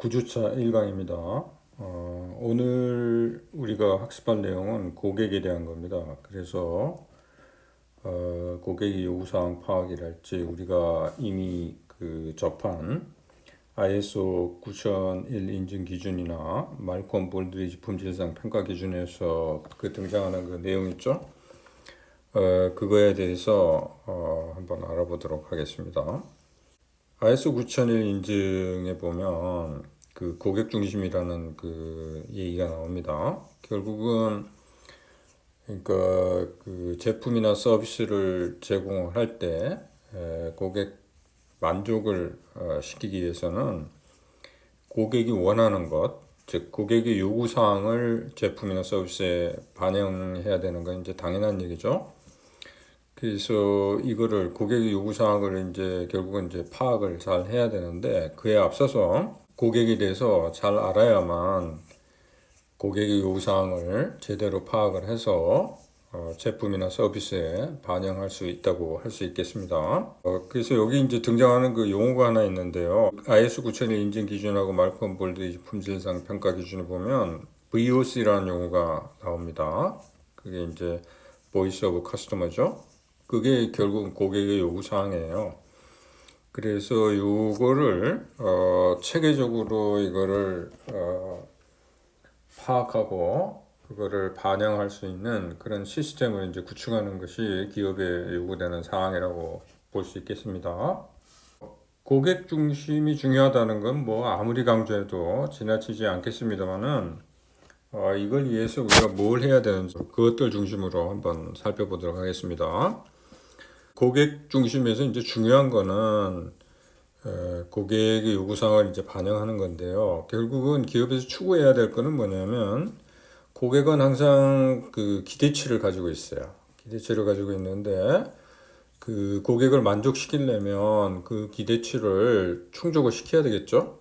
9주차 1강입니다. 오늘 우리가 학습할 내용은 고객에 대한 겁니다. 그래서 고객의 요구사항 파악이랄지 우리가 이미 접한 ISO 9001 인증 기준이나 말콤 볼드리지 품질상 평가 기준에서 등장하는 그 내용 있죠? 그거에 대해서 한번 알아보도록 하겠습니다. ISO 9001 인증에 보면 고객 중심이라는 얘기가 나옵니다. 결국은 그러니까 제품이나 서비스를 제공할 때 고객 만족을 시키기 위해서는 고객이 원하는 것, 즉 고객의 요구 사항을 제품이나 서비스에 반영해야 되는 건 이제 당연한 얘기죠. 그래서 이거를 고객의 요구사항을 이제 결국은 이제 파악을 잘 해야 되는데, 그에 앞서서 고객에 대해서 잘 알아야만 고객의 요구사항을 제대로 파악을 해서 제품이나 서비스에 반영할 수 있다고 할 수 있겠습니다. 그래서 여기 이제 등장하는 그 용어가 하나 있는데요. IS 9001 인증 기준하고 말콤 볼드리지 품질상 평가 기준을 보면 VOC라는 용어가 나옵니다. 그게 이제 Voice of Customer죠. 그게 결국 고객의 요구사항이에요. 그래서 요거를 체계적으로 이거를 파악하고 그거를 반영할 수 있는 그런 시스템을 이제 구축하는 것이 기업에 요구되는 사항이라고 볼 수 있겠습니다. 고객 중심이 중요하다는 건 뭐 아무리 강조해도 지나치지 않겠습니다만은 이걸 위해서 우리가 뭘 해야 되는지 그것들 중심으로 한번 살펴보도록 하겠습니다. 고객 중심에서 이제 중요한 거는 고객의 요구사항을 이제 반영하는 건데요. 결국은 기업에서 추구해야 될 거는 뭐냐면, 고객은 항상 기대치를 가지고 있어요. 기대치를 가지고 있는데 고객을 만족시키려면 그 기대치를 충족을 시켜야 되겠죠.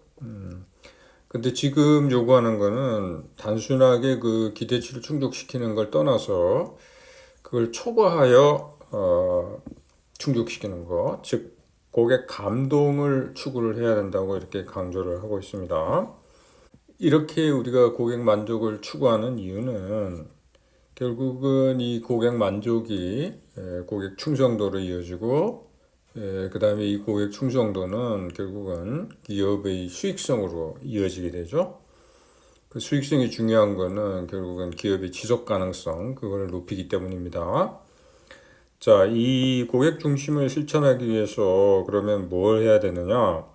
근데 지금 요구하는 거는 단순하게 그 기대치를 충족시키는 걸 떠나서 그걸 초과하여 충족시키는 것, 즉 고객 감동을 추구를 해야 된다고 이렇게 강조를 하고 있습니다. 이렇게 우리가 고객 만족을 추구하는 이유는 결국은 이 고객 만족이 고객 충성도로 이어지고, 그 다음에 이 고객 충성도는 결국은 기업의 수익성으로 이어지게 되죠. 그 수익성이 중요한 거는 결국은 기업의 지속 가능성, 그거를 높이기 때문입니다. 자, 이 고객 중심을 실천하기 위해서 그러면 뭘 해야 되느냐?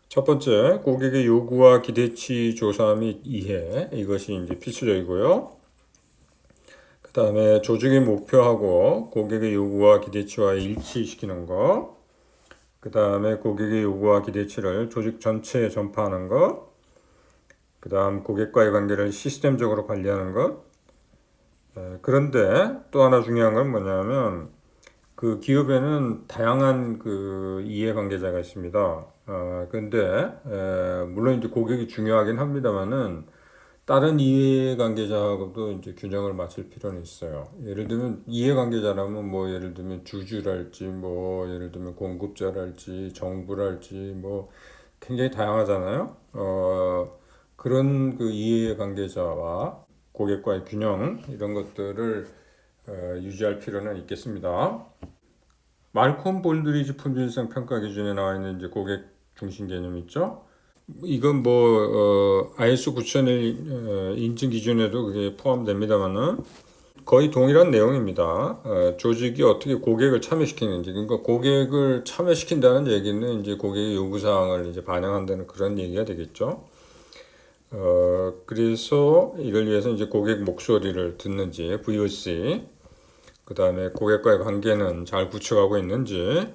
첫 번째, 고객의 요구와 기대치 조사 및 이해, 이것이 이제 필수적이고요. 그 다음에 조직의 목표하고 고객의 요구와 기대치와 일치시키는 것. 그 다음에 고객의 요구와 기대치를 조직 전체에 전파하는 것. 그 다음 고객과의 관계를 시스템적으로 관리하는 것. 그런데 또 하나 중요한 건 뭐냐면, 기업에는 다양한 이해관계자가 있습니다. 근데 물론 이제 고객이 중요하긴 합니다만은 다른 이해관계자하고도 이제 균형을 맞출 필요는 있어요. 예를 들면 이해관계자라면 뭐 예를 들면 주주랄지 뭐 예를 들면 공급자랄지 정부랄지 뭐 굉장히 다양하잖아요. 그런 이해관계자와 고객과의 균형, 이런 것들을 유지할 필요는 있겠습니다. 말콤 볼드리지 품질상 평가 기준에 나와 있는 이제 고객 중심 개념 있죠? 이건 ISO 9001 인증 기준에도 그게 포함됩니다만은 거의 동일한 내용입니다. 조직이 어떻게 고객을 참여시키는지, 그러니까 고객을 참여시킨다는 얘기는 이제 고객의 요구사항을 이제 반영한다는 그런 얘기가 되겠죠. 그래서 이걸 위해서 이제 고객 목소리를 듣는지, VOC, 그 다음에 고객과의 관계는 잘 구축하고 있는지,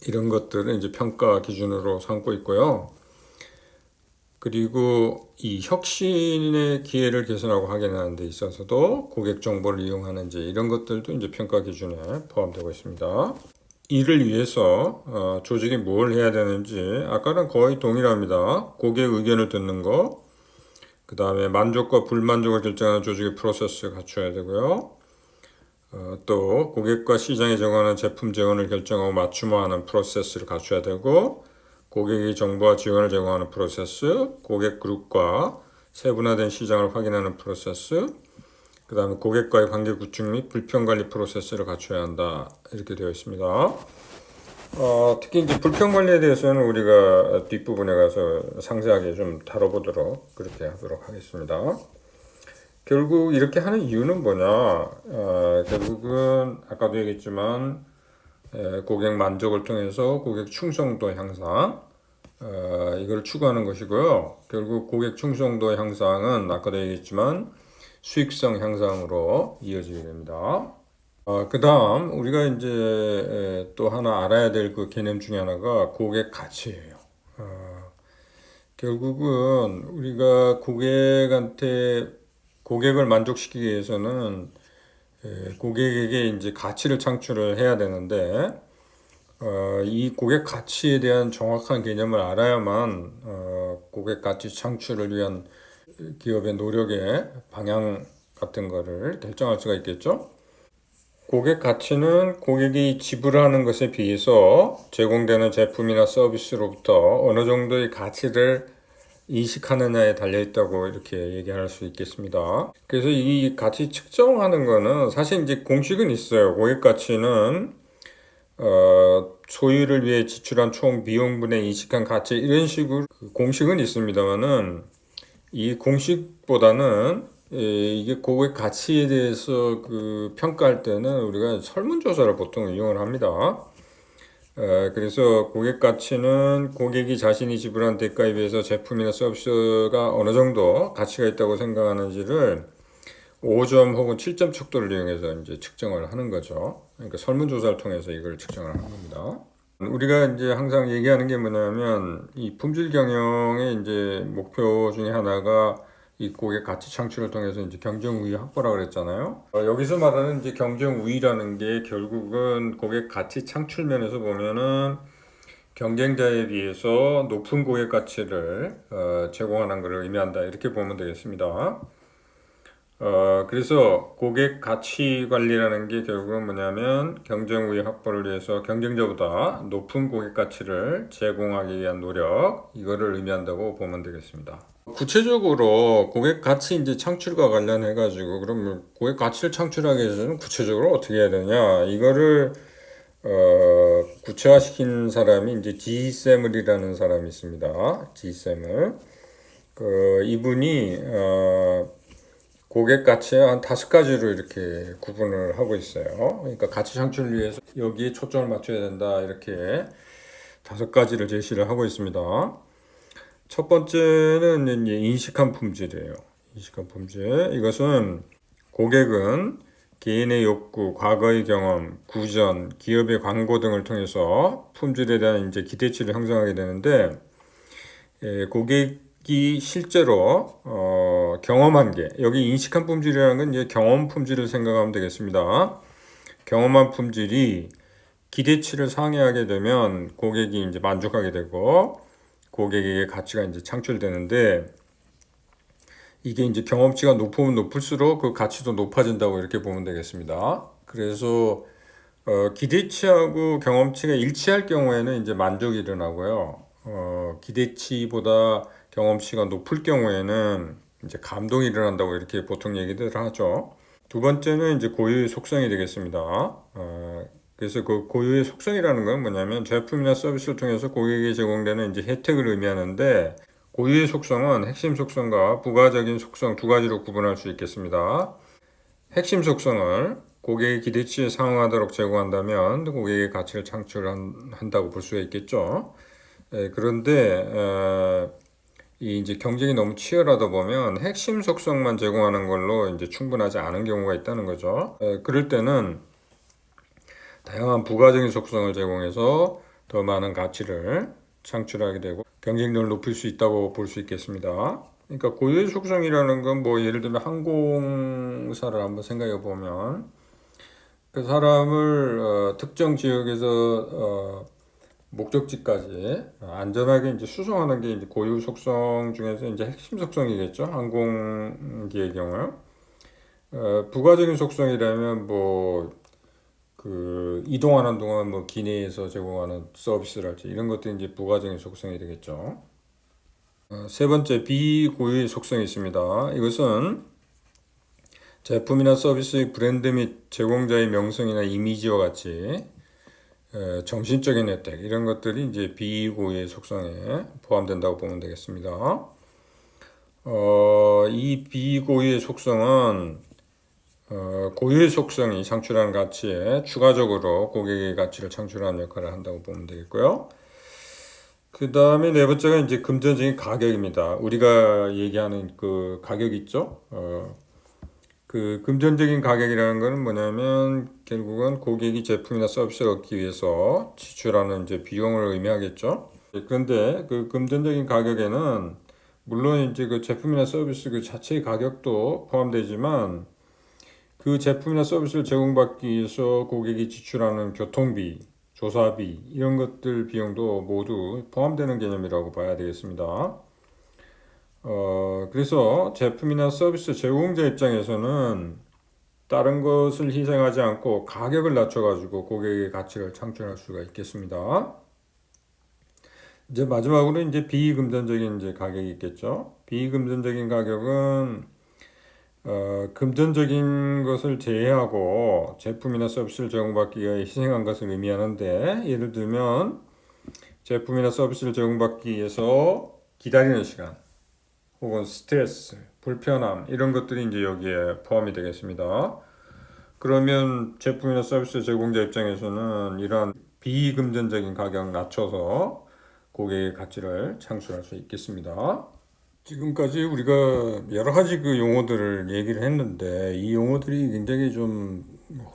이런 것들을 이제 평가 기준으로 삼고 있고요. 그리고 이 혁신의 기회를 개선하고 확인하는 데 있어서도 고객 정보를 이용하는지, 이런 것들도 이제 평가 기준에 포함되고 있습니다. 이를 위해서 조직이 뭘 해야 되는지 아까랑 거의 동일합니다. 고객 의견을 듣는 거, 그 다음에 만족과 불만족을 결정하는 조직의 프로세스를 갖춰야 되고요. 또 고객과 시장에 정하는 제품 재원을 결정하고 맞춤화하는 프로세스를 갖춰야 되고, 고객이 정보와 지원을 제공하는 프로세스, 고객 그룹과 세분화된 시장을 확인하는 프로세스, 그 다음에 고객과의 관계 구축 및 불평 관리 프로세스를 갖춰야 한다. 이렇게 되어 있습니다. 특히 이제 불평 관리에 대해서는 우리가 뒷부분에 가서 상세하게 좀 다뤄보도록 그렇게 하도록 하겠습니다. 결국 이렇게 하는 이유는 뭐냐? 결국은 아까도 얘기했지만 고객 만족을 통해서 고객 충성도 향상, 이걸 추구하는 것이고요. 결국 고객 충성도 향상은 아까도 얘기했지만 수익성 향상으로 이어지게 됩니다. 그 다음 우리가 이제 또 하나 알아야 될 그 개념 중에 하나가 고객 가치예요. 결국은 우리가 고객을 만족시키기 위해서는 고객에게 이제 가치를 창출을 해야 되는데 이 고객 가치에 대한 정확한 개념을 알아야만 고객 가치 창출을 위한 기업의 노력의 방향 같은 거를 결정할 수가 있겠죠. 고객 가치는 고객이 지불하는 것에 비해서 제공되는 제품이나 서비스로부터 어느 정도의 가치를 인식하느냐에 달려있다고 이렇게 얘기할 수 있겠습니다. 그래서 이 가치 측정하는 거는 사실 이제 공식은 있어요. 고객 가치는 소유를 위해 지출한 총 비용분의 인식한 가치 이런 식으로 공식은 있습니다만은 이 공식보다는 이게 고객 가치에 대해서 그 평가할 때는 우리가 설문조사를 보통 이용을 합니다. 그래서 고객 가치는 고객이 자신이 지불한 대가에 비해서 제품이나 서비스가 어느 정도 가치가 있다고 생각하는지를 5점 혹은 7점 척도를 이용해서 이제 측정을 하는 거죠. 그러니까 설문조사를 통해서 이걸 측정을 하는 겁니다. 우리가 이제 항상 얘기하는 게 뭐냐면 이 품질 경영의 이제 목표 중에 하나가 이 고객 가치 창출을 통해서 이제 경쟁 우위 확보라 그랬잖아요. 여기서 말하는 이제 경쟁 우위라는 게 결국은 고객 가치 창출 면에서 보면은 경쟁자에 비해서 높은 고객 가치를 제공하는 것을 의미한다. 이렇게 보면 되겠습니다. 그래서 고객 가치 관리라는 게 결국은 뭐냐면 경쟁 우위 확보를 위해서 경쟁자보다 높은 고객 가치를 제공하기 위한 노력, 이거를 의미한다고 보면 되겠습니다. 구체적으로 고객 가치 이제 창출과 관련해 가지고 그러면 고객 가치를 창출하기 위해서는 구체적으로 어떻게 해야 되냐? 이거를 구체화시킨 사람이 이제 지세물이라는 사람이 있습니다. 지세물. 이분이 고객 가치의 한 5가지로 이렇게 구분을 하고 있어요. 그러니까 가치 창출을 위해서 여기에 초점을 맞춰야 된다. 이렇게 5가지를 제시를 하고 있습니다. 첫 번째는 이제 인식한 품질이에요. 인식한 품질. 이것은 고객은 개인의 욕구, 과거의 경험, 구전, 기업의 광고 등을 통해서 품질에 대한 이제 기대치를 형성하게 되는데, 고객이 실제로 경험한 게, 여기 인식한 품질이라는 건 이제 경험 품질을 생각하면 되겠습니다. 경험한 품질이 기대치를 상회하게 되면 고객이 이제 만족하게 되고 고객에게 가치가 이제 창출되는데, 이게 이제 경험치가 높으면 높을수록 그 가치도 높아진다고 이렇게 보면 되겠습니다. 그래서 기대치하고 경험치가 일치할 경우에는 이제 만족이 일어나고요. 기대치보다 경험치가 높을 경우에는 이제 감동이 일어난다고 이렇게 보통 얘기들 하죠. 두 번째는 이제 고유의 속성이 되겠습니다. 그래서 그 고유의 속성이라는 건 뭐냐면 제품이나 서비스를 통해서 고객에게 제공되는 이제 혜택을 의미하는데, 고유의 속성은 핵심 속성과 부가적인 속성 2가지로 구분할 수 있겠습니다. 핵심 속성을 고객의 기대치에 상응하도록 제공한다면 고객의 가치를 창출한다고 볼 수가 있겠죠. 그런데 이 이제 경쟁이 너무 치열하다 보면 핵심 속성만 제공하는 걸로 이제 충분하지 않은 경우가 있다는 거죠. 그럴 때는 다양한 부가적인 속성을 제공해서 더 많은 가치를 창출하게 되고 경쟁력을 높일 수 있다고 볼 수 있겠습니다. 그러니까 고유의 속성이라는 건 뭐 예를 들면 항공사를 한번 생각해 보면 그 사람을 특정 지역에서 목적지까지 안전하게 이제 수송하는 게 이제 고유 속성 중에서 이제 핵심 속성이겠죠. 항공기의 경우. 부가적인 속성이라면 뭐 그 이동하는 동안 뭐 기내에서 제공하는 서비스랄지 이런 것들이 이제 부가적인 속성이 되겠죠. 세 번째 비고유의 속성이 있습니다. 이것은 제품이나 서비스의 브랜드 및 제공자의 명성이나 이미지와 같이 정신적인 혜택 이런 것들이 이제 비고유의 속성에 포함된다고 보면 되겠습니다. 이 비고유의 속성은 고유의 속성이 창출하는 가치에 추가적으로 고객의 가치를 창출하는 역할을 한다고 보면 되겠고요. 그 다음에 네 번째가 이제 금전적인 가격입니다. 우리가 얘기하는 그 가격 있죠? 그 금전적인 가격이라는 것은 뭐냐면 결국은 고객이 제품이나 서비스를 얻기 위해서 지출하는 이제 비용을 의미하겠죠. 그런데 그 금전적인 가격에는 물론 이제 그 제품이나 서비스 그 자체의 가격도 포함되지만 그 제품이나 서비스를 제공받기 위해서 고객이 지출하는 교통비, 조사비 이런 것들 비용도 모두 포함되는 개념이라고 봐야 되겠습니다. 그래서 제품이나 서비스 제공자 입장에서는 다른 것을 희생하지 않고 가격을 낮춰가지고 고객의 가치를 창출할 수가 있겠습니다. 이제 마지막으로 이제 비금전적인 이제 가격이 있겠죠. 비금전적인 가격은 금전적인 것을 제외하고 제품이나 서비스를 제공받기 위해 희생한 것을 의미하는데 예를 들면 제품이나 서비스를 제공받기 위해서 기다리는 시간 혹은 스트레스, 불편함 이런 것들이 이제 여기에 포함이 되겠습니다. 그러면 제품이나 서비스 제공자 입장에서는 이러한 비금전적인 가격 낮춰서 고객의 가치를 창출할 수 있겠습니다. 지금까지 우리가 여러 가지 그 용어들을 얘기를 했는데 이 용어들이 굉장히 좀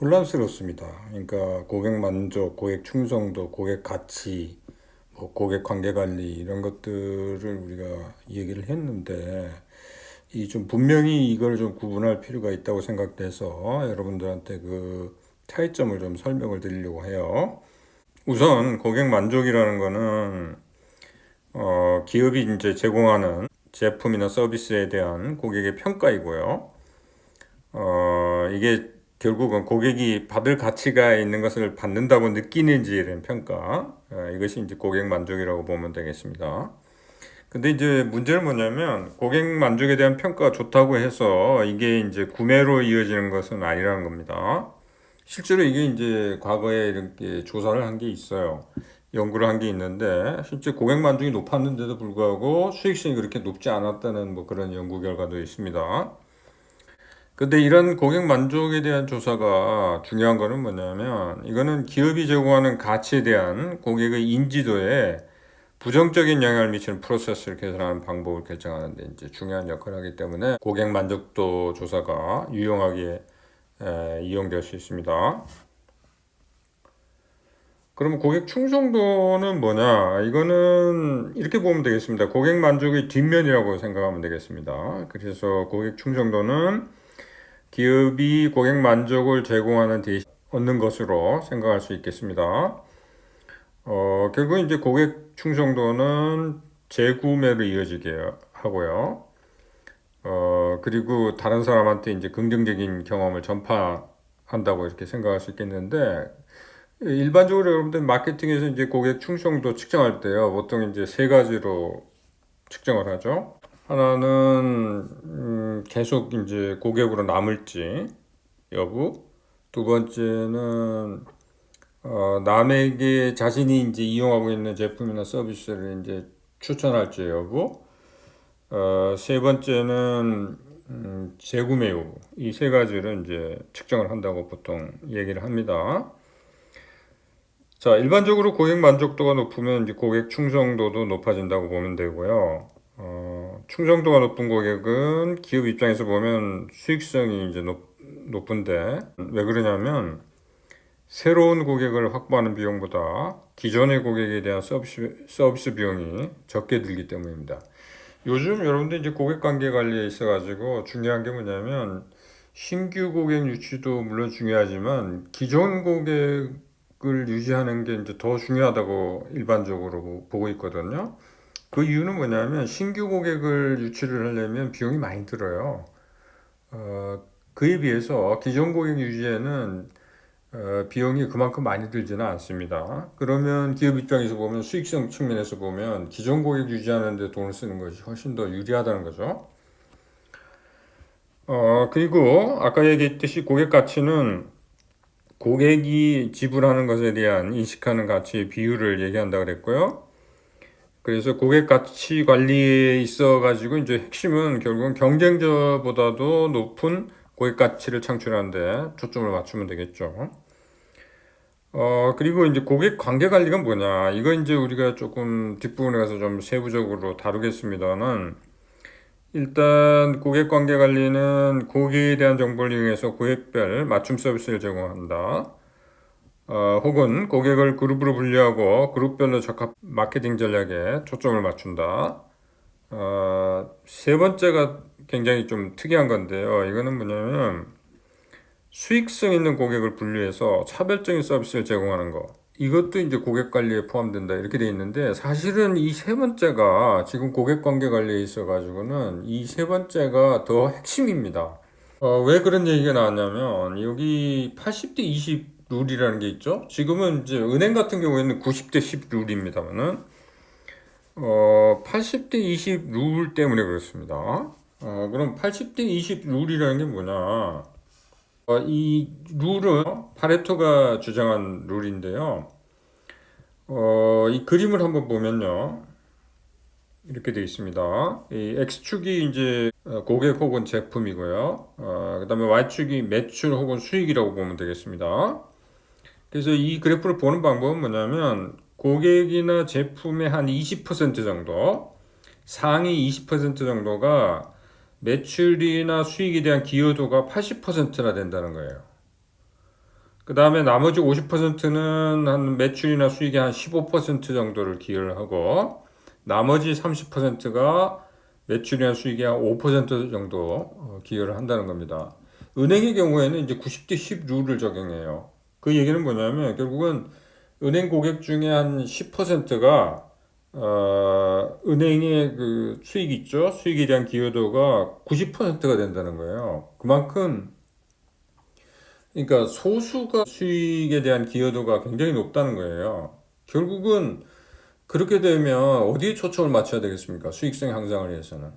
혼란스럽습니다. 그러니까 고객 만족, 고객 충성도, 고객 가치, 뭐 고객 관계 관리 이런 것들을 우리가 얘기를 했는데 이 좀 분명히 이걸 좀 구분할 필요가 있다고 생각돼서 여러분들한테 그 차이점을 좀 설명을 드리려고 해요. 우선 고객 만족이라는 거는 기업이 이제 제공하는 제품이나 서비스에 대한 고객의 평가이고요. 이게 결국은 고객이 받을 가치가 있는 것을 받는다고 느끼는지에 대한 평가. 이것이 이제 고객 만족이라고 보면 되겠습니다. 근데 이제 문제는 뭐냐면 고객 만족에 대한 평가가 좋다고 해서 이게 이제 구매로 이어지는 것은 아니라는 겁니다. 실제로 이게 이제 과거에 이렇게 조사를 한 게 있어요. 연구를 한 게 있는데 실제 고객 만족이 높았는데도 불구하고 수익성이 그렇게 높지 않았다는 뭐 그런 연구 결과도 있습니다. 근데 이런 고객 만족에 대한 조사가 중요한 거는 뭐냐면 이거는 기업이 제공하는 가치에 대한 고객의 인지도에 부정적인 영향을 미치는 프로세스를 개선하는 방법을 결정하는 데 이제 중요한 역할을 하기 때문에 고객 만족도 조사가 유용하게 이용될 수 있습니다. 그러면 고객 충성도는 뭐냐? 이거는 이렇게 보면 되겠습니다. 고객 만족의 뒷면이라고 생각하면 되겠습니다. 그래서 고객 충성도는 기업이 고객 만족을 제공하는 대신 얻는 것으로 생각할 수 있겠습니다. 결국 이제 고객 충성도는 재구매로 이어지게 하고요. 그리고 다른 사람한테 이제 긍정적인 경험을 전파한다고 이렇게 생각할 수 있겠는데, 일반적으로 여러분들 마케팅에서 이제 고객 충성도 측정할 때요, 보통 이제 세 가지로 측정을 하죠. 하나는 계속 이제 고객으로 남을지 여부. 두 번째는 남에게 자신이 이제 이용하고 있는 제품이나 서비스를 이제 추천할지 여부. 세 번째는 재구매 여부. 이 세 가지를 이제 측정을 한다고 보통 얘기를 합니다. 자, 일반적으로 고객 만족도가 높으면 이제 고객 충성도도 높아진다고 보면 되고요. 충성도가 높은 고객은 기업 입장에서 보면 수익성이 이제 높은데 왜 그러냐면 새로운 고객을 확보하는 비용보다 기존의 고객에 대한 서비스 비용이 적게 들기 때문입니다. 요즘 여러분들 이제 고객 관계 관리에 있어가지고 중요한 게 뭐냐면 신규 고객 유치도 물론 중요하지만 기존 고객을 유지하는 게 이제 더 중요하다고 일반적으로 보고 있거든요. 그 이유는 뭐냐면 신규 고객을 유치를 하려면 비용이 많이 들어요. 그에 비해서 기존 고객 유지에는 비용이 그만큼 많이 들지는 않습니다. 그러면 기업 입장에서 보면 수익성 측면에서 보면 기존 고객 유지하는 데 돈을 쓰는 것이 훨씬 더 유리하다는 거죠. 그리고 아까 얘기했듯이 고객 가치는 고객이 지불하는 것에 대한 인식하는 가치의 비율을 얘기한다 그랬고요. 그래서 고객 가치 관리에 있어 가지고 이제 핵심은 결국은 경쟁자보다도 높은 고객 가치를 창출하는데 초점을 맞추면 되겠죠. 그리고 이제 고객 관계 관리가 뭐냐. 이거 이제 우리가 조금 뒷부분에 가서 좀 세부적으로 다루겠습니다만, 일단 고객 관계 관리는 고객에 대한 정보를 이용해서 고객별 맞춤 서비스를 제공한다. 혹은 고객을 그룹으로 분류하고 그룹별로 적합 마케팅 전략에 초점을 맞춘다. 세 번째가 굉장히 좀 특이한 건데요. 이거는 뭐냐면 수익성 있는 고객을 분류해서 차별적인 서비스를 제공하는 거. 이것도 이제 고객 관리에 포함된다 이렇게 돼 있는데, 사실은 이 세 번째가 지금 고객 관계 관리에 있어 가지고는 이 세 번째가 더 핵심입니다. 왜 그런 얘기가 나왔냐면 여기 80대 20 룰이라는 게 있죠. 지금은 이제 은행 같은 경우에는 90대 10 룰입니다만은 80대 20 룰 때문에 그렇습니다. 그럼 80대 20 룰이라는 게 뭐냐? 이 룰은 파레토가 주장한 룰인데요. 이 그림을 한번 보면요. 이렇게 되어 있습니다. 이 X축이 이제 고객 혹은 제품이고요. 그 다음에 Y축이 매출 혹은 수익이라고 보면 되겠습니다. 그래서 이 그래프를 보는 방법은 뭐냐면 고객이나 제품의 한 20% 정도, 상위 20% 정도가 매출이나 수익에 대한 기여도가 80%나 된다는 거예요. 그 다음에 나머지 50%는 한 매출이나 수익의 한 15% 정도를 기여를 하고, 나머지 30%가 매출이나 수익의 한 5% 정도 기여를 한다는 겁니다. 은행의 경우에는 이제 90대 10 룰을 적용해요. 그 얘기는 뭐냐면 결국은 은행 고객 중에 한 10%가 은행의 그 수익 있죠? 수익에 대한 기여도가 90%가 된다는 거예요. 그만큼 그러니까 소수가 수익에 대한 기여도가 굉장히 높다는 거예요. 결국은 그렇게 되면 어디에 초점을 맞춰야 되겠습니까? 수익성 향상을 위해서는.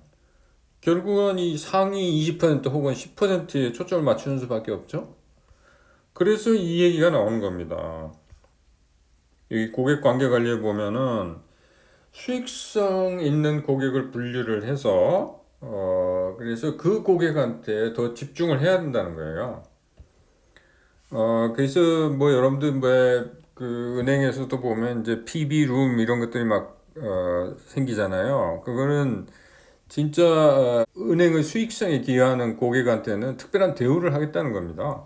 결국은 이 상위 20% 혹은 10%에 초점을 맞추는 수밖에 없죠. 그래서 이 얘기가 나오는 겁니다. 여기 고객 관계 관리에 보면은 수익성 있는 고객을 분류를 해서 그래서 그 고객한테 더 집중을 해야 된다는 거예요. 그래서 뭐 여러분들 뭐 그 은행에서도 보면 이제 PB 룸 이런 것들이 막 생기잖아요. 그거는 진짜 은행의 수익성에 기여하는 고객한테는 특별한 대우를 하겠다는 겁니다.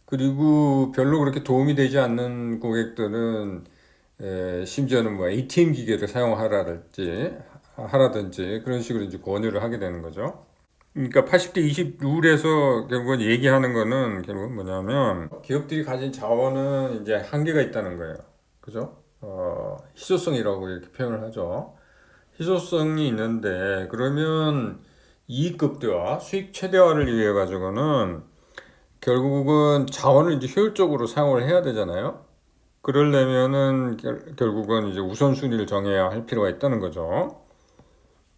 그리고 별로 그렇게 도움이 되지 않는 고객들은 심지어는 뭐 ATM 기계를 하라든지 그런 식으로 이제 권유를 하게 되는 거죠. 그러니까 80대 20 룰에서 결국은 얘기하는 거는 결국은 뭐냐면 기업들이 가진 자원은 이제 한계가 있다는 거예요. 그죠? 희소성이라고 이렇게 표현을 하죠. 희소성이 있는데 그러면 이익 극대화, 수익 최대화를 위해 가지고는 결국은 자원을 이제 효율적으로 사용을 해야 되잖아요. 그러려면은 결국은 이제 우선순위를 정해야 할 필요가 있다는 거죠.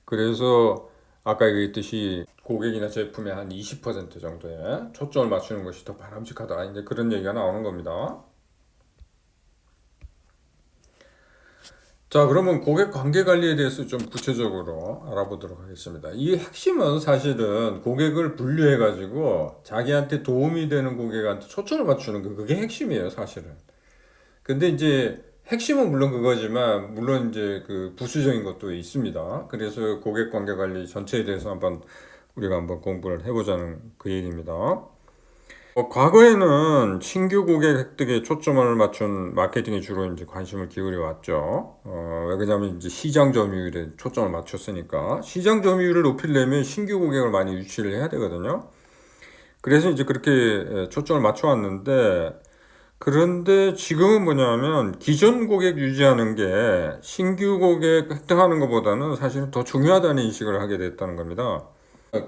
그래서 아까 얘기했듯이 고객이나 제품의 한 20% 정도에 초점을 맞추는 것이 더 바람직하다. 이제 그런 얘기가 나오는 겁니다. 자, 그러면 고객 관계 관리에 대해서 좀 구체적으로 알아보도록 하겠습니다. 이 핵심은 사실은 고객을 분류해가지고 자기한테 도움이 되는 고객한테 초점을 맞추는 거, 그게 핵심이에요, 사실은. 근데 이제 핵심은 물론 그거지만, 물론 이제 그 부수적인 것도 있습니다. 그래서 고객 관계 관리 전체에 대해서 우리가 한번 공부를 해보자는 그 얘기입니다. 과거에는 신규 고객 획득에 초점을 맞춘 마케팅에 주로 이제 관심을 기울여 왔죠. 왜 그러냐면 이제 시장 점유율에 초점을 맞췄으니까 시장 점유율을 높이려면 신규 고객을 많이 유치를 해야 되거든요. 그래서 이제 그렇게 초점을 맞춰 왔는데, 그런데 지금은 뭐냐면 기존 고객 유지하는 게 신규 고객 획득하는 것보다는 사실은 더 중요하다는 인식을 하게 됐다는 겁니다.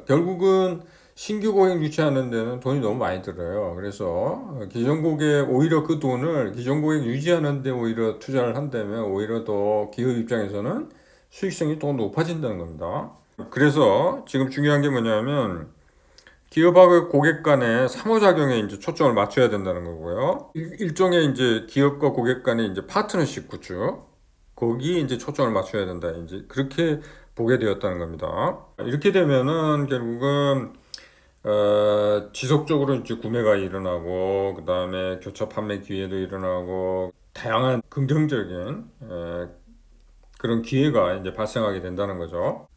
결국은 신규 고객 유치하는 데는 돈이 너무 많이 들어요. 그래서 기존 고객 오히려 그 돈을 기존 고객 유지하는 데 오히려 투자를 한다면 오히려 더 기업 입장에서는 수익성이 더 높아진다는 겁니다. 그래서 지금 중요한 게 뭐냐면 기업하고 고객 간의 상호작용에 이제 초점을 맞춰야 된다는 거고요. 일종의 이제 기업과 고객 간의 이제 파트너십 구축, 거기에 이제 초점을 맞춰야 된다. 이제 그렇게 보게 되었다는 겁니다. 이렇게 되면은 결국은 지속적으로 이제 구매가 일어나고, 그 다음에 교차 판매 기회도 일어나고, 다양한 긍정적인 그런 기회가 이제 발생하게 된다는 거죠.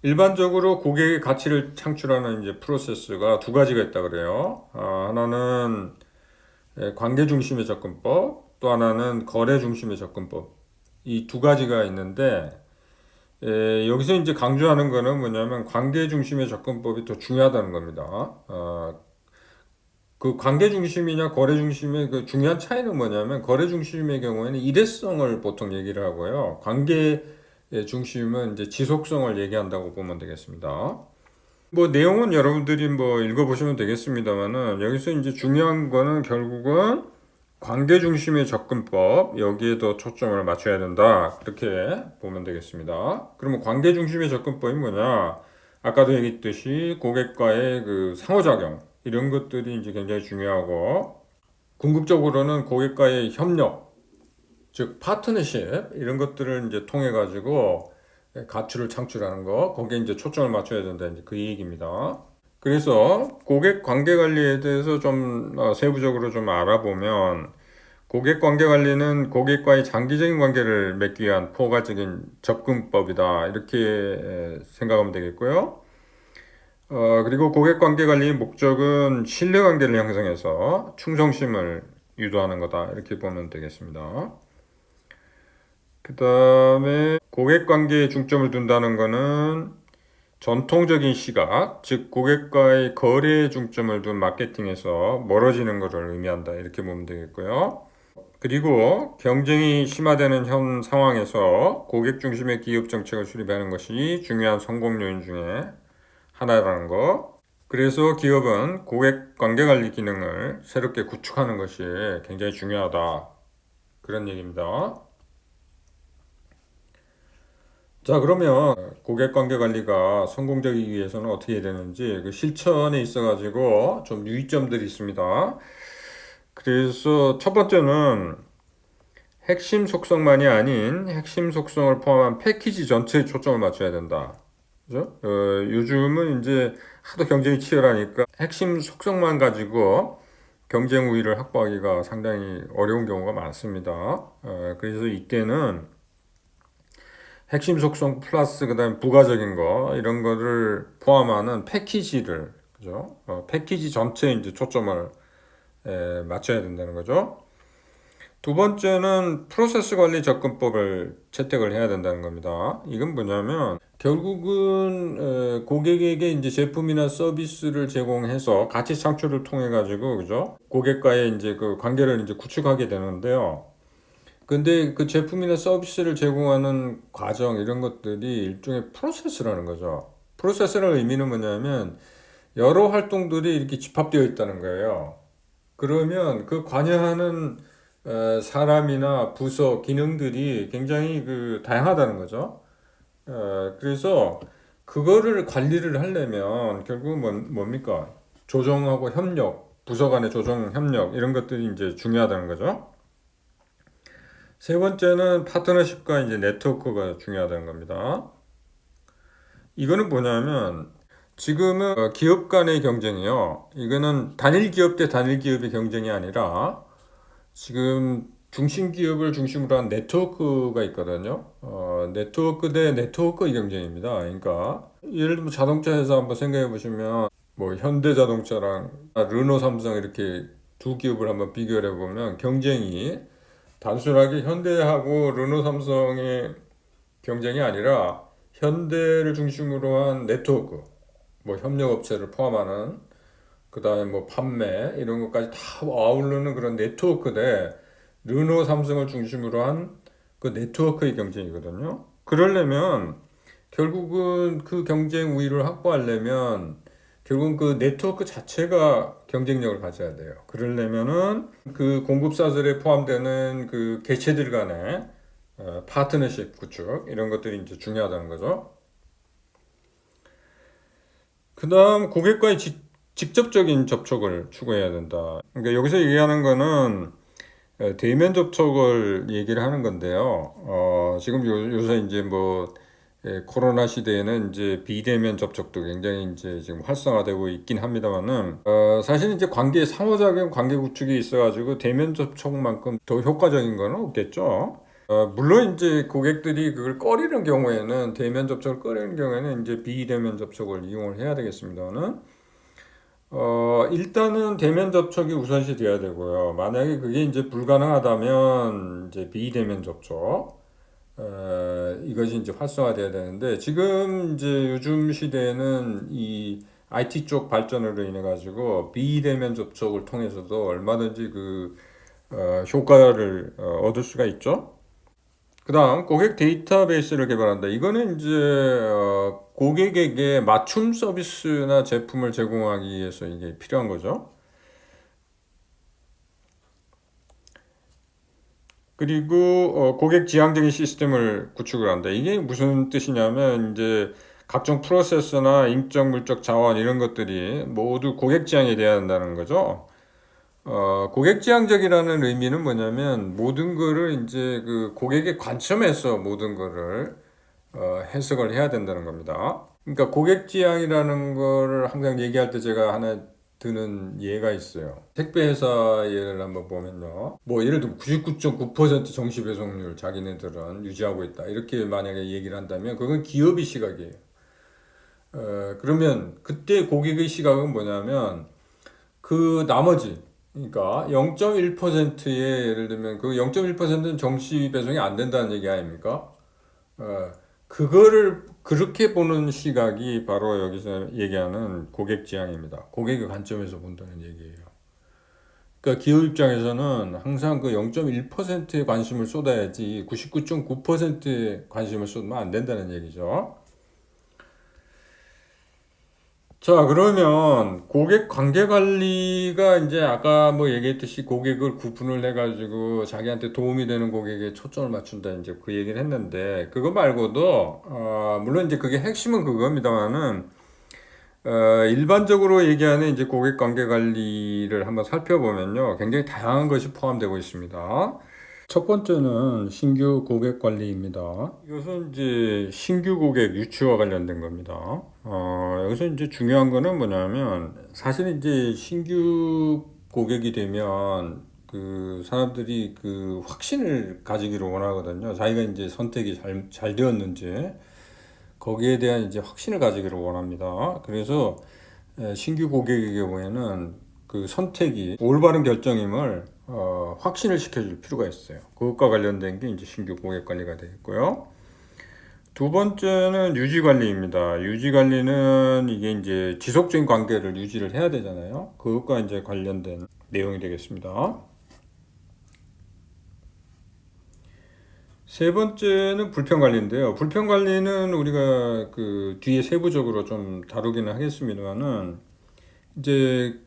일반적으로 고객의 가치를 창출하는 이제 프로세스가 두 가지가 있다 그래요. 하나는 관계 중심의 접근법, 또 하나는 거래 중심의 접근법. 이 두 가지가 있는데 여기서 이제 강조하는 거는 뭐냐면 관계 중심의 접근법이 더 중요하다는 겁니다. 그 관계 중심이냐 거래 중심의 그 중요한 차이는 뭐냐면 거래 중심의 경우에는 일회성을 보통 얘기를 하고요. 관계 중심은 이제 지속성을 얘기한다고 보면 되겠습니다. 뭐 내용은 여러분들이 뭐 읽어보시면 되겠습니다만은 여기서 이제 중요한 거는 결국은 관계 중심의 접근법 여기에 더 초점을 맞춰야 된다 그렇게 보면 되겠습니다. 그러면 관계 중심의 접근법이 뭐냐? 아까도 얘기했듯이 고객과의 그 상호작용 이런 것들이 이제 굉장히 중요하고 궁극적으로는 고객과의 협력 즉 파트너십 이런 것들을 이제 통해 가지고 가치를 창출하는 거 거기에 이제 초점을 맞춰야 된다 이제 그 얘기입니다. 그래서 고객 관계 관리에 대해서 좀 세부적으로 좀 알아보면 고객 관계 관리는 고객과의 장기적인 관계를 맺기 위한 포괄적인 접근법이다 이렇게 생각하면 되겠고요. 그리고 고객 관계 관리의 목적은 신뢰 관계를 형성해서 충성심을 유도하는 거다 이렇게 보면 되겠습니다. 그 다음에 고객 관계에 중점을 둔다는 것은 전통적인 시각, 즉 고객과의 거래에 중점을 둔 마케팅에서 멀어지는 것을 의미한다 이렇게 보면 되겠고요. 그리고 경쟁이 심화되는 현 상황에서 고객 중심의 기업 정책을 수립하는 것이 중요한 성공 요인 중에 하나라는 거. 그래서 기업은 고객 관계 관리 기능을 새롭게 구축하는 것이 굉장히 중요하다. 그런 얘기입니다. 자, 그러면 고객 관계 관리가 성공적이기 위해서는 어떻게 해야 되는지 그 실천에 있어가지고 좀 유의점들이 있습니다. 그래서 첫 번째는 핵심 속성만이 아닌 핵심 속성을 포함한 패키지 전체에 초점을 맞춰야 된다. 그죠? 요즘은 이제 하도 경쟁이 치열하니까 핵심 속성만 가지고 경쟁 우위를 확보하기가 상당히 어려운 경우가 많습니다. 그래서 이때는 핵심 속성 플러스 그다음에 부가적인 거 이런 거를 포함하는 패키지를 그죠? 패키지 전체에 이제 초점을 맞춰야 된다는 거죠. 두 번째는 프로세스 관리 접근법을 채택을 해야 된다는 겁니다. 이건 뭐냐면 결국은 고객에게 이제 제품이나 서비스를 제공해서 가치 창출을 통해 가지고 그죠? 고객과의 이제 그 관계를 이제 구축하게 되는데요. 근데 그 제품이나 서비스를 제공하는 과정 이런 것들이 일종의 프로세스라는 거죠. 프로세스라는 의미는 뭐냐면 여러 활동들이 이렇게 집합되어 있다는 거예요. 그러면 그 관여하는 사람이나 부서, 기능들이 굉장히 그 다양하다는 거죠. 그래서 그거를 관리를 하려면 결국은 뭡니까? 조정하고 협력, 부서 간의 조정, 협력 이런 것들이 이제 중요하다는 거죠. 세 번째는 파트너십과 이제 네트워크가 중요하다는 겁니다. 이거는 뭐냐면 지금은 기업 간의 경쟁이요. 이거는 단일 기업 대 단일 기업의 경쟁이 아니라 지금 중심 기업을 중심으로 한 네트워크가 있거든요. 네트워크 대 네트워크의 경쟁입니다. 그러니까 예를 들면 자동차 회사 한번 생각해 보시면 뭐 현대자동차랑 르노 삼성 이렇게 두 기업을 한번 비교해 보면 경쟁이 단순하게 현대하고 르노 삼성의 경쟁이 아니라 현대를 중심으로 한 네트워크, 뭐 협력업체를 포함하는 그 다음에 뭐 판매 이런 것까지 다 아우르는 그런 네트워크 대 르노 삼성을 중심으로 한 그 네트워크의 경쟁이거든요. 그러려면 결국은 그 경쟁 우위를 확보하려면 결국은 그 네트워크 자체가 경쟁력을 가져야 돼요. 그러려면은 그 공급사들에 포함되는 그 개체들 간의 파트너십 구축 이런 것들이 이제 중요하다는 거죠. 그다음 고객과의 직접적인 접촉을 추구해야 된다. 그러니까 여기서 얘기하는 거는 대면 접촉을 얘기를 하는 건데요. 지금 요새 이제 뭐 코로나 시대에는 이제 비대면 접촉도 굉장히 이제 지금 활성화되고 있긴 합니다만은 사실 이제 상호작용 관계 구축이 있어가지고 대면 접촉만큼 더 효과적인 거는 없겠죠. 물론 이제 고객들이 그걸 꺼리는 경우에는 대면 접촉을 꺼리는 경우에는 이제 비대면 접촉을 이용을 해야 되겠습니다만은 일단은 대면 접촉이 우선시 돼야 되고요. 만약에 그게 이제 불가능하다면 이제 비대면 접촉 이것이 이제 활성화돼야 되는데 지금 이제 요즘 시대에는 이 IT 쪽 발전으로 인해 가지고 비대면 접촉을 통해서도 얼마든지 그 효과를 얻을 수가 있죠. 그다음 고객 데이터베이스를 개발한다. 이거는 이제 고객에게 맞춤 서비스나 제품을 제공하기 위해서 이게 필요한 거죠. 그리고 고객 지향적인 시스템을 구축을 한다. 이게 무슨 뜻이냐면 이제 각종 프로세스나 인적 물적 자원 이런 것들이 모두 고객 지향에 돼야 한다는 거죠. 고객 지향적이라는 의미는 뭐냐면 모든 거를 이제 그 고객의 관점에서 모든 거를 해석을 해야 된다는 겁니다. 그러니까 고객 지향이라는 거를 항상 얘기할 때 제가 하나 드는 예가 있어요. 택배 회사 예를 한번 보면요. 뭐 예를 들면 99.9% 정시 배송률 자기네들은 유지하고 있다. 이렇게 만약에 얘기를 한다면 그건 기업의 시각이에요. 그러면 그때 고객의 시각은 뭐냐면 그 나머지 그러니까 0.1%의 예를 들면 그 0.1%는 정시 배송이 안 된다는 얘기 아닙니까? 그거를 그렇게 보는 시각이 바로 여기서 얘기하는 고객 지향입니다. 고객의 관점에서 본다는 얘기예요. 그러니까 기업 입장에서는 항상 그 0.1%의 관심을 쏟아야지 99.9%의 관심을 쏟으면 안 된다는 얘기죠. 자, 그러면 고객 관계 관리가 이제 아까 뭐 얘기했듯이 고객을 구분을 해가지고 자기한테 도움이 되는 고객에 초점을 맞춘다 이제 그 얘기를 했는데 그거 말고도 물론 이제 그게 핵심은 그겁니다만은 일반적으로 얘기하는 이제 고객 관계 관리를 한번 살펴보면요 굉장히 다양한 것이 포함되고 있습니다. 첫 번째는 신규 고객 관리입니다. 이것은 이제 신규 고객 유치와 관련된 겁니다. 여기서 이제 중요한 거는 뭐냐면, 사실 이제 신규 고객이 되면 그 사람들이 그 확신을 가지기를 원하거든요. 자기가 이제 선택이 잘 되었는지, 거기에 대한 이제 확신을 가지기를 원합니다. 그래서 신규 고객의 경우에는 그 선택이 올바른 결정임을 확신을 시켜줄 필요가 있어요. 그것과 관련된 게 이제 신규 고객 관리가 되겠고요. 두 번째는 유지 관리입니다. 유지 관리는 이게 이제 지속적인 관계를 유지를 해야 되잖아요. 그것과 이제 관련된 내용이 되겠습니다. 세 번째는 불편 관리인데요. 불편 관리는 우리가 그 뒤에 세부적으로 좀 다루기는 하겠습니다만은 이제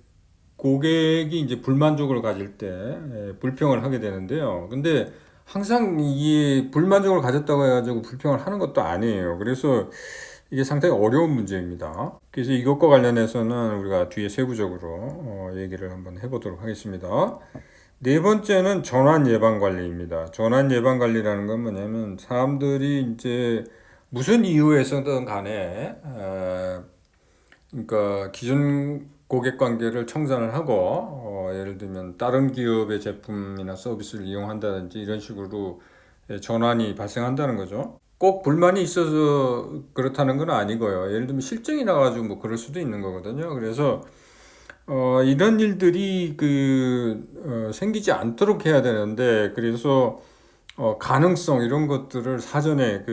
고객이 이제 불만족을 가질 때 불평을 하게 되는데요. 근데 항상 이 불만족을 가졌다고 해가지고 불평을 하는 것도 아니에요. 그래서 이게 상당히 어려운 문제입니다. 그래서 이것과 관련해서는 우리가 뒤에 세부적으로 얘기를 한번 해보도록 하겠습니다. 네 번째는 전환 예방 관리입니다. 전환 예방 관리라는 건 뭐냐면 사람들이 이제 무슨 이유에서든 간에 그러니까 기존 고객 관계를 청산을 하고 예를 들면 다른 기업의 제품이나 서비스를 이용한다든지 이런 식으로 전환이 발생한다는 거죠. 꼭 불만이 있어서 그렇다는 건 아니고요. 예를 들면 실증이 나가지고 뭐 그럴 수도 있는 거거든요. 그래서 이런 일들이 생기지 않도록 해야 되는데 그래서 가능성 이런 것들을 사전에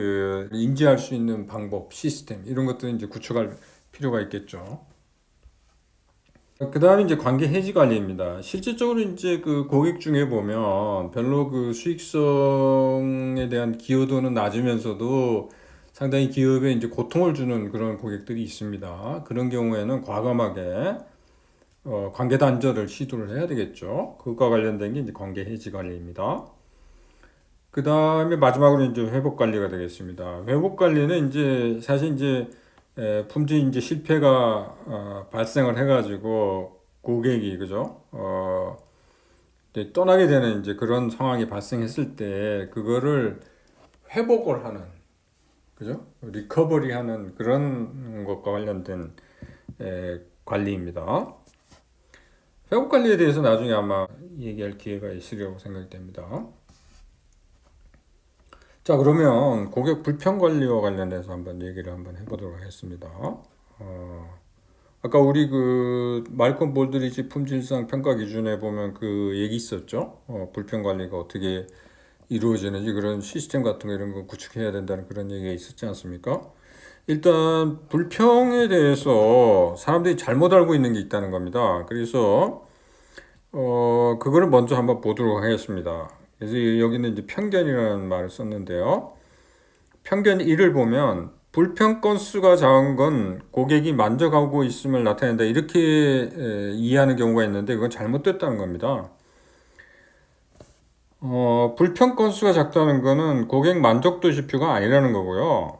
인지할 수 있는 방법, 시스템 이런 것들을 이제 구축할 필요가 있겠죠. 그 다음에 이제 관계 해지 관리입니다. 실질적으로 이제 그 고객 중에 보면 별로 그 수익성에 대한 기여도는 낮으면서도 상당히 기업에 이제 고통을 주는 그런 고객들이 있습니다. 그런 경우에는 과감하게 관계 단절을 시도를 해야 되겠죠. 그것과 관련된 게 이제 관계 해지 관리입니다. 그 다음에 마지막으로 이제 회복 관리가 되겠습니다. 회복 관리는 이제 사실 이제 품질 이제 실패가 발생을 해가지고 고객이 그죠? 이제 떠나게 되는 이제 그런 상황이 발생했을 때 그거를 회복을 하는 그죠? 리커버리하는 그런 것과 관련된 관리입니다. 회복 관리에 대해서 나중에 아마 얘기할 기회가 있으리라고 생각이 됩니다. 자, 그러면 고객 불평 관리와 관련해서 한번 얘기를 한번 해보도록 하겠습니다. 아까 우리 그 말콤 볼드리지 품질상 평가 기준에 보면 그 얘기 있었죠? 불평 관리가 어떻게 이루어지는지 그런 시스템 같은 거 이런 거 구축해야 된다는 그런 얘기가 있었지 않습니까? 일단 불평에 대해서 사람들이 잘못 알고 있는 게 있다는 겁니다. 그래서 그거를 먼저 한번 보도록 하겠습니다. 그래서 여기는 이제 편견이라는 말을 썼는데요. 편견 1을 보면 불평 건수가 작은 건 고객이 만족하고 있음을 나타낸다 이렇게 이해하는 경우가 있는데 그건 잘못됐다는 겁니다. 불평 건수가 작다는 거는 고객 만족도 지표가 아니라는 거고요.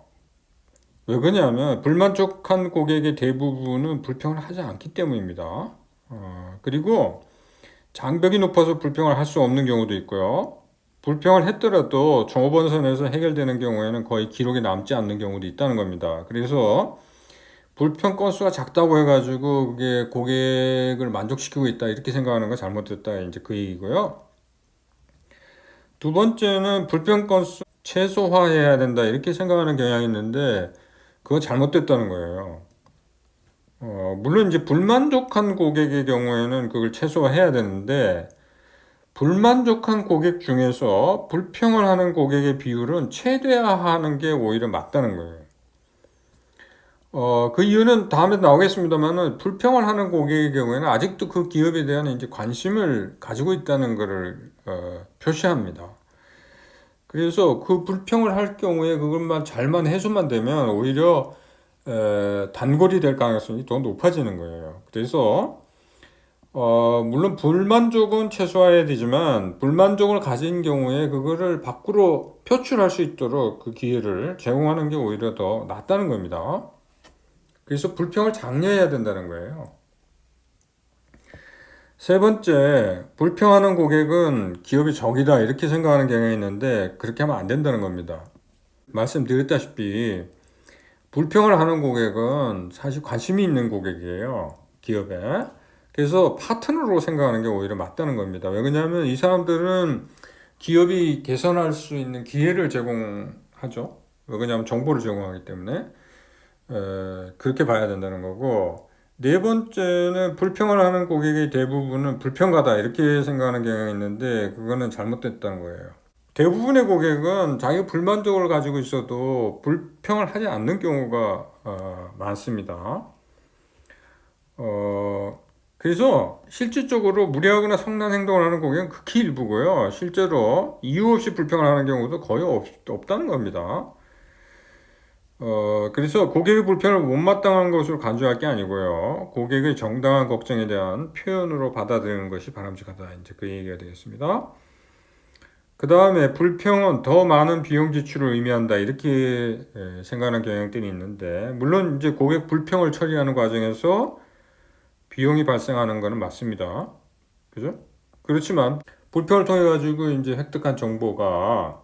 왜 그러냐면 불만족한 고객의 대부분은 불평을 하지 않기 때문입니다. 그리고 장벽이 높아서 불평을 할 수 없는 경우도 있고요. 불평을 했더라도 종업원선에서 해결되는 경우에는 거의 기록에 남지 않는 경우도 있다는 겁니다. 그래서 불평 건수가 작다고 해가지고 그게 고객을 만족시키고 있다 이렇게 생각하는 건 잘못됐다 이제 그 얘기고요. 두 번째는 불평 건수 최소화해야 된다 이렇게 생각하는 경향이 있는데 그거 잘못됐다는 거예요. 물론 이제 불만족한 고객의 경우에는 그걸 최소화해야 되는데 불만족한 고객 중에서 불평을 하는 고객의 비율은 최대화하는 게 오히려 맞다는 거예요. 그 이유는 다음에 나오겠습니다만은 불평을 하는 고객의 경우에는 아직도 그 기업에 대한 이제 관심을 가지고 있다는 것을 표시합니다. 그래서 그 불평을 할 경우에 그것만 잘만 해소만 되면 오히려 단골이 될 가능성이 더 높아지는 거예요. 그래서 물론 불만족은 최소화해야 되지만 불만족을 가진 경우에 그거를 밖으로 표출할 수 있도록 그 기회를 제공하는 게 오히려 더 낫다는 겁니다. 그래서 불평을 장려해야 된다는 거예요. 세 번째, 불평하는 고객은 기업의 적이다 이렇게 생각하는 경향이 있는데 그렇게 하면 안 된다는 겁니다. 말씀드렸다시피 불평을 하는 고객은 사실 관심이 있는 고객이에요. 기업에. 그래서 파트너로 생각하는 게 오히려 맞다는 겁니다. 왜 그러냐면 이 사람들은 기업이 개선할 수 있는 기회를 제공하죠. 왜 그러냐면 정보를 제공하기 때문에 그렇게 봐야 된다는 거고 네 번째는 불평을 하는 고객의 대부분은 불평가다 이렇게 생각하는 경향이 있는데 그거는 잘못됐다는 거예요. 대부분의 고객은 자기 불만족을 가지고 있어도 불평을 하지 않는 경우가 많습니다. 그래서 실질적으로 무례하거나 성난 행동을 하는 고객은 극히 일부고요. 실제로 이유 없이 불평을 하는 경우도 거의 없다는 겁니다. 그래서 고객의 불편을 못마땅한 것으로 간주할 게 아니고요. 고객의 정당한 걱정에 대한 표현으로 받아들이는 것이 바람직하다. 이제 그 얘기가 되겠습니다. 그 다음에 불평은 더 많은 비용 지출을 의미한다. 이렇게 생각하는 경향들이 있는데, 물론 이제 고객 불평을 처리하는 과정에서 비용이 발생하는 것은 맞습니다. 그죠? 그렇지만 불평을 통해 가지고 이제 획득한 정보가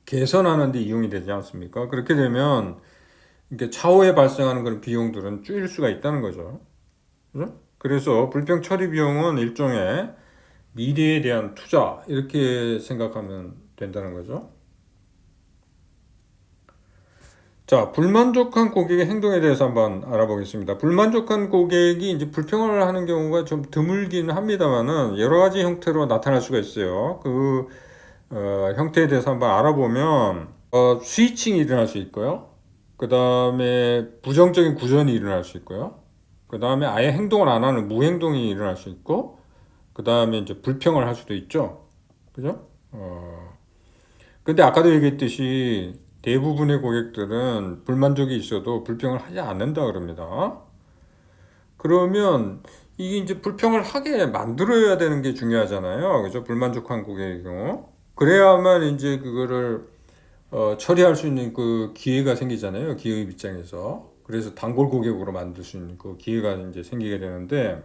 개선하는 데 이용이 되지 않습니까? 그렇게 되면 이게 차후에 발생하는 그런 비용들은 줄일 수가 있다는 거죠. 그죠? 그래서 불평 처리 비용은 일종의 미래에 대한 투자 이렇게 생각하면 된다는 거죠. 자, 불만족한 고객의 행동에 대해서 한번 알아보겠습니다. 불만족한 고객이 이제 불평을 하는 경우가 좀 드물긴 합니다만은 여러 가지 형태로 나타날 수가 있어요. 그 형태에 대해서 한번 알아보면 스위칭이 일어날 수 있고요. 그 다음에 부정적인 구전이 일어날 수 있고요. 그 다음에 아예 행동을 안 하는 무행동이 일어날 수 있고, 그 다음에 이제 불평을 할 수도 있죠. 그죠? 근데 아까도 얘기했듯이 대부분의 고객들은 불만족이 있어도 불평을 하지 않는다 그럽니다. 그러면 이게 이제 불평을 하게 만들어야 되는 게 중요하잖아요. 그죠? 불만족한 고객의 경우. 그래야만 이제 그거를 처리할 수 있는 그 기회가 생기잖아요. 기업 입장에서. 그래서 단골 고객으로 만들 수 있는 그 기회가 이제 생기게 되는데,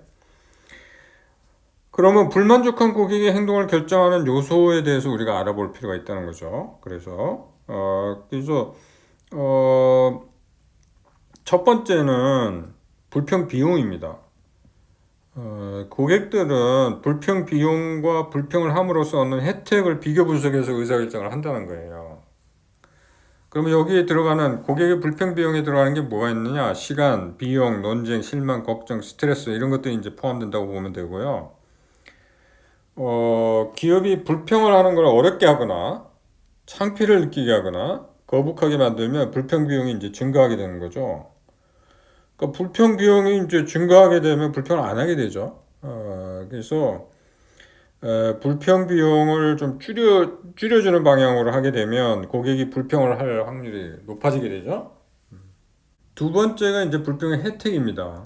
그러면 불만족한 고객의 행동을 결정하는 요소에 대해서 우리가 알아볼 필요가 있다는 거죠. 그래서 첫 번째는 불평 비용입니다. 고객들은 불평 비용과 불평을 함으로써 얻는 혜택을 비교 분석해서 의사결정을 한다는 거예요. 그러면 여기에 들어가는 고객의 불평 비용에 들어가는 게 뭐가 있느냐? 시간, 비용, 논쟁, 실망, 걱정, 스트레스 이런 것들이 이제 포함된다고 보면 되고요. 기업이 불평을 하는 걸 어렵게 하거나 창피를 느끼게 하거나 거북하게 만들면 불평 비용이 이제 증가하게 되는 거죠. 그러니까 불평 비용이 이제 증가하게 되면 불평을 안 하게 되죠. 그래서 불평 비용을 좀 줄여주는 방향으로 하게 되면 고객이 불평을 할 확률이 높아지게 되죠. 두 번째가 이제 불평의 혜택입니다.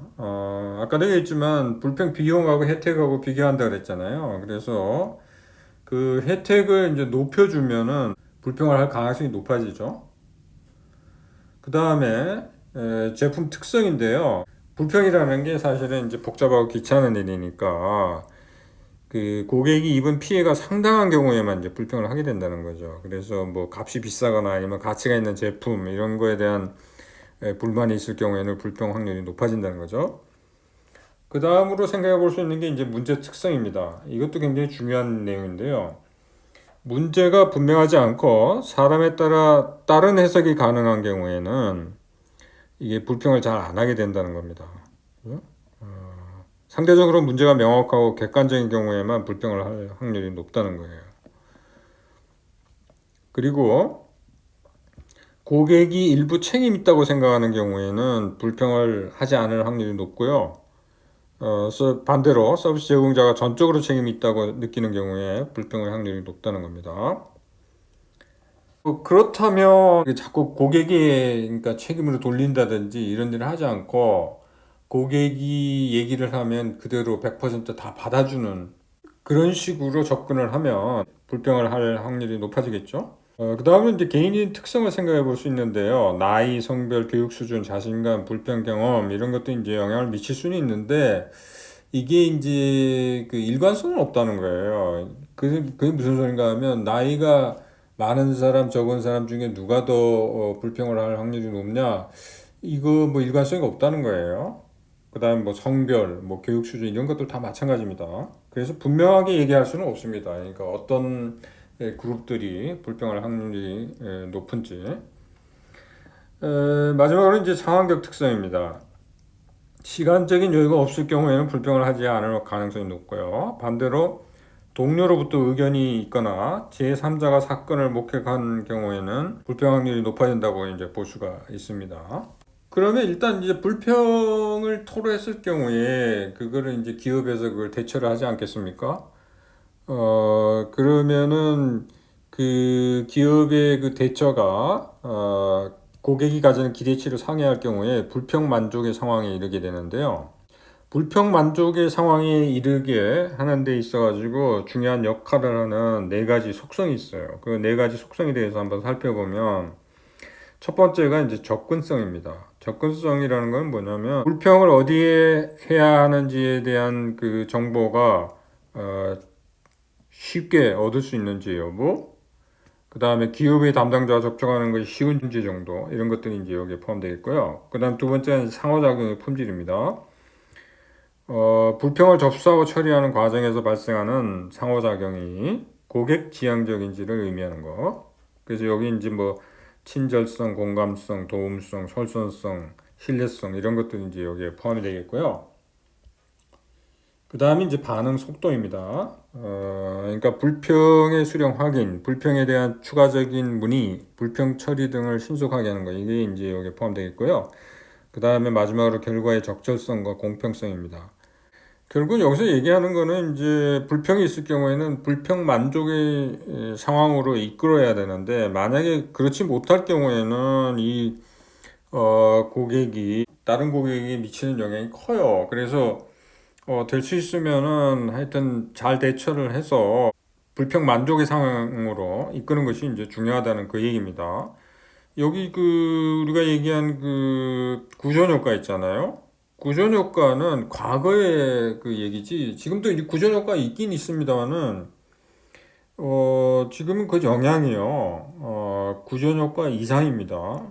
아까도 얘기했지만 불평 비용하고 혜택하고 비교한다 그랬잖아요. 그래서 그 혜택을 이제 높여주면은 불평을 할 가능성이 높아지죠. 그 다음에 제품 특성인데요. 불평이라는 게 사실은 이제 복잡하고 귀찮은 일이니까 그 고객이 입은 피해가 상당한 경우에만 이제 불평을 하게 된다는 거죠. 그래서 뭐 값이 비싸거나 아니면 가치가 있는 제품 이런 거에 대한 불만이 있을 경우에는 불평 확률이 높아진다는 거죠. 그 다음으로 생각해 볼 수 있는 게 이제 문제 특성입니다. 이것도 굉장히 중요한 내용인데요. 문제가 분명하지 않고 사람에 따라 다른 해석이 가능한 경우에는 이게 불평을 잘 안 하게 된다는 겁니다. 상대적으로 문제가 명확하고 객관적인 경우에만 불평을 할 확률이 높다는 거예요. 그리고 고객이 일부 책임 있다고 생각하는 경우에는 불평을 하지 않을 확률이 높고요. 반대로 서비스 제공자가 전적으로 책임이 있다고 느끼는 경우에 불평의 확률이 높다는 겁니다. 그렇다면 자꾸 고객의 그러니까 책임으로 돌린다든지 이런 일을 하지 않고 고객이 얘기를 하면 그대로 100%다 받아주는 그런 식으로 접근을 하면 불평을 할 확률이 높아지겠죠. 그 다음은 이제 개인의 특성을 생각해 볼 수 있는데요. 나이, 성별, 교육 수준, 자신감, 불평 경험 이런 것도 이제 영향을 미칠 수는 있는데 이게 이제 그 일관성은 없다는 거예요. 그게 무슨 소린가 하면 나이가 많은 사람, 적은 사람 중에 누가 더 불평을 할 확률이 높냐? 이거 뭐 일관성이 없다는 거예요. 그다음 뭐 성별, 뭐 교육 수준 이런 것들 다 마찬가지입니다. 그래서 분명하게 얘기할 수는 없습니다. 그러니까 어떤 그룹들이 불평할 확률이 높은지. 마지막으로 이제 상황적 특성입니다. 시간적인 여유가 없을 경우에는 불평을 하지 않을 가능성이 높고요. 반대로 동료로부터 의견이 있거나 제3자가 사건을 목격한 경우에는 불평 확률이 높아진다고 이제 볼 수가 있습니다. 그러면 일단 이제 불평을 토로했을 경우에 그거를 이제 기업에서 그걸 대처를 하지 않겠습니까? 그러면은 그 기업의 그 대처가 고객이 가지는 기대치를 상회할 경우에 불평 만족의 상황에 이르게 되는데요. 불평 만족의 상황에 이르게 하는 데 있어 가지고 중요한 역할을 하는 네 가지 속성이 있어요. 그 네 가지 속성에 대해서 한번 살펴보면 첫 번째가 이제 접근성입니다. 접근성이라는 건 뭐냐면 불평을 어디에 해야 하는지에 대한 그 정보가 쉽게 얻을 수 있는지 여부, 그 다음에 기업의 담당자와 접촉하는 것이 쉬운지 정도 이런 것들이 이제 여기에 포함되어 그 다음 두 번째는 상호작용의 품질입니다. 불평을 접수하고 처리하는 과정에서 발생하는 상호작용이 고객 지향적인지를 의미하는 거. 그래서 여기 이제 뭐 친절성, 공감성, 도움성, 솔선성, 신뢰성 이런 것들이 이제 여기에 포함이 되겠고요. 그 다음에 이제 반응 속도입니다. 그러니까 불평의 수령 확인, 불평에 대한 추가적인 문의, 불평 처리 등을 신속하게 하는 거 이게 이제 여기에 포함되겠고요. 그 다음에 마지막으로 결과의 적절성과 공평성입니다. 결국 여기서 얘기하는 거는 이제 불평이 있을 경우에는 불평 만족의 상황으로 이끌어야 되는데, 만약에 그렇지 못할 경우에는 이 고객이 다른 고객에게 미치는 영향이 커요. 그래서 될 수 있으면은 하여튼 잘 대처를 해서 불평 만족의 상황으로 이끄는 것이 이제 중요하다는 그 얘기입니다. 여기 우리가 얘기한 구전 효과 있잖아요. 구전 효과는 과거의 그 얘기지. 지금도 이제 구전 효과 있긴 있습니다만은 지금은 그 영향이요. 구전 효과 이상입니다.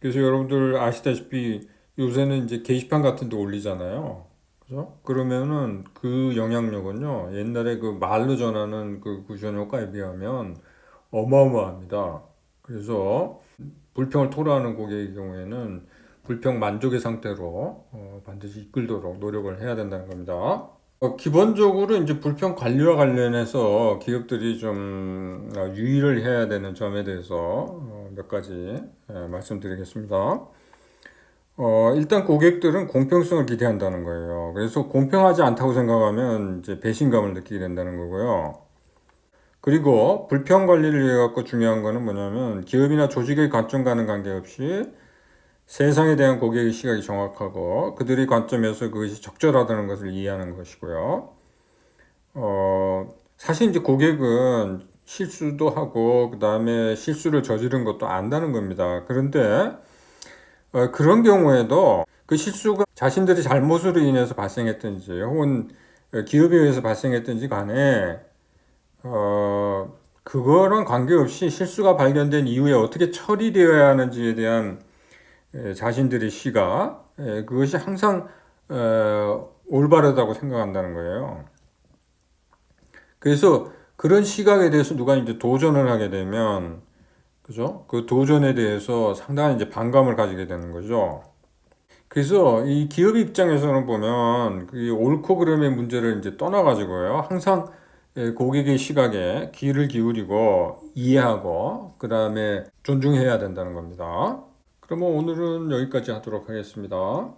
그래서 여러분들 아시다시피 요새는 이제 게시판 같은 데 올리잖아요. 그죠? 그러면은 그 영향력은요, 옛날에 그 말로 전하는 그 구전 효과에 비하면 어마어마합니다. 그래서 불평을 토로하는 고객의 경우에는 불평 만족의 상태로 반드시 이끌도록 노력을 해야 된다는 겁니다. 기본적으로 이제 불평 관리와 관련해서 기업들이 좀 유의를 해야 되는 점에 대해서 몇 가지 말씀드리겠습니다. 일단 고객들은 공평성을 기대한다는 거예요. 그래서 공평하지 않다고 생각하면 이제 배신감을 느끼게 된다는 거고요. 그리고 불평 관리를 위해 갖고 중요한 거는 뭐냐면 기업이나 조직의 관점과는 관계없이 세상에 대한 고객의 시각이 정확하고 그들의 관점에서 그것이 적절하다는 것을 이해하는 것이고요. 사실 이제 고객은 실수도 하고 그 다음에 실수를 저지른 것도 안다는 겁니다. 그런데 그런 경우에도 그 실수가 자신들의 잘못으로 인해서 발생했든지 혹은 기업에 의해서 발생했든지 간에 그거랑 관계없이 실수가 발견된 이후에 어떻게 처리되어야 하는지에 대한 자신들의 시각, 그것이 항상 올바르다고 생각한다는 거예요. 그래서 그런 시각에 대해서 누가 이제 도전을 하게 되면, 그죠? 그 도전에 대해서 상당한 이제 반감을 가지게 되는 거죠. 그래서 이 기업 입장에서는 보면 그 옳고 그름의 문제를 이제 떠나가지고요. 항상 고객의 시각에 귀를 기울이고 이해하고 그 다음에 존중해야 된다는 겁니다. 그러면 오늘은 여기까지 하도록 하겠습니다.